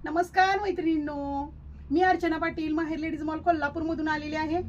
नमस्कार मैत्रिणींनो, मी अर्चना पाटील माहेर लेडीज मॉल कोल्हापूर मधून आलेली आहे।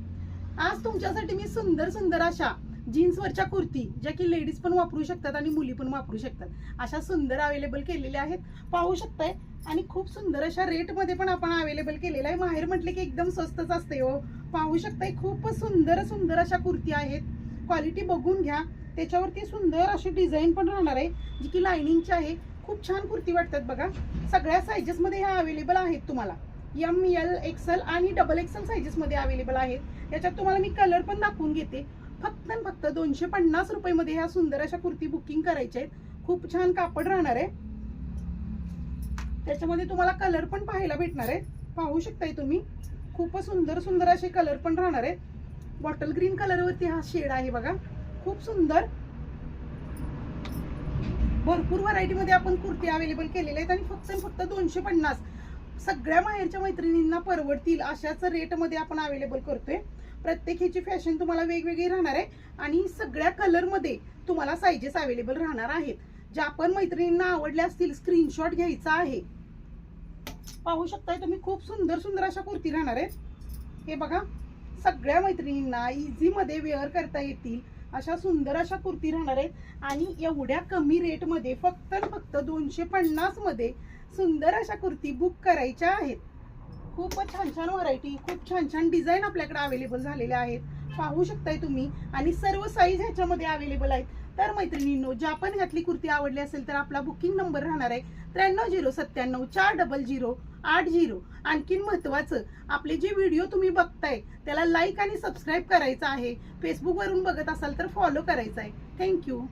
आज तुमच्यासाठी मी सुंदर सुंदर अशा जीन्सवरच्या कुर्ती ज्या की लेडीज पण वापरू शकतात आणि मुली पण वापरू शकतात अशा सुंदर अवेलेबल केलेल्या आहेत, पाहू शकताय। आणि खूप सुंदर अशा रेट मध्ये पण आपण अवेलेबल केलेला आहे। माहेर म्हटले की एकदम स्वस्तच असते हो, पाहू शकताय। खूप सुंदर सुंदर अशा कुर्ती आहेत, क्वालिटी बघून घ्या। त्याच्यावरती सुंदर अशी डिझाईन पण राहणार आहे जी की लाइनिंगची आहे। खूप छान कुर्ती वाटतात बघा। सगळ्या साइजेस मध्ये ह्या अवेलेबल आहेत, तुम्हाला एम एल एक्सेल आणि डबल एक्सेल साइजेस मध्ये अवेलेबल आहेत। याच्यात तुम्हाला मी कलर पण दाखवून घेते। फक्त 250 रुपये मध्ये ह्या सुंदर अशा कुर्ती बुकिंग करायच्या आहेत। खूप छान कापड राहणार आहे, त्याच्यामध्ये तुम्हाला कलर पण पाहायला भेटणार आहे, पाहू शकताय तुम्ही। खूप सुंदर सुंदर असे कलर पण राहणार आहेत। बॉटल ग्रीन कलर वरती हा शेड आहे बघा, खूप सुंदर। भरपूर व्हरायटी मध्ये आपण कुर्ती अवेलेबल केलेले आहेत आणि फक्त 250 सगळ्या माहेरच्या मैत्रिणींना परवडतील अशाच रेट मध्ये आपण अवेलेबल करतोय। प्रत्येकीची फॅशन तुम्हाला वेगवेगळी राहणार आहे आणि सगळ्या कलर मध्ये तुम्हाला साइजेस अवेलेबल राहणार आहेत। ज्या पण मैत्रिणींना आवडल्या असतील स्क्रीनशॉट घ्यायचा आहे, पाहू शकताय तुम्ही। खूप सुंदर सुंदर अशा कुर्ती राहणार आहेत, हे बघा। सगळ्या मैत्रिणींना इझी मध्ये वेअर करता येतील अशा सुंदर अशा कुर्ती राहणार आहेत आणि एवढ्या कमी रेट मध्ये फक्त 250 मध्ये सुंदर अशा कुर्ती बुक करायच्या आहेत। खूप छान छान व्हरायटी, खूप छान छान डिझाईन आपल्याकडे अवेलेबल झालेले आहेत, पाहू शकताय तुम्ही। आणि सर्व साईज ह्याच्यामध्ये अवेलेबल आहेत। तर मैत्रिणींनो, ज्या पण ह्यातली कुर्ती आवडली असेल तर आपला बुकिंग नंबर राहणार आहे 930974 40080। आणखीन महत्त्वाचं, आपले जे व्हिडिओ तुम्ही बघताय त्याला लाईक आणि सबस्क्राईब करायचं आहे। फेसबुक वरून बघत असाल तर फॉलो करायचं आहे। थँक्यू।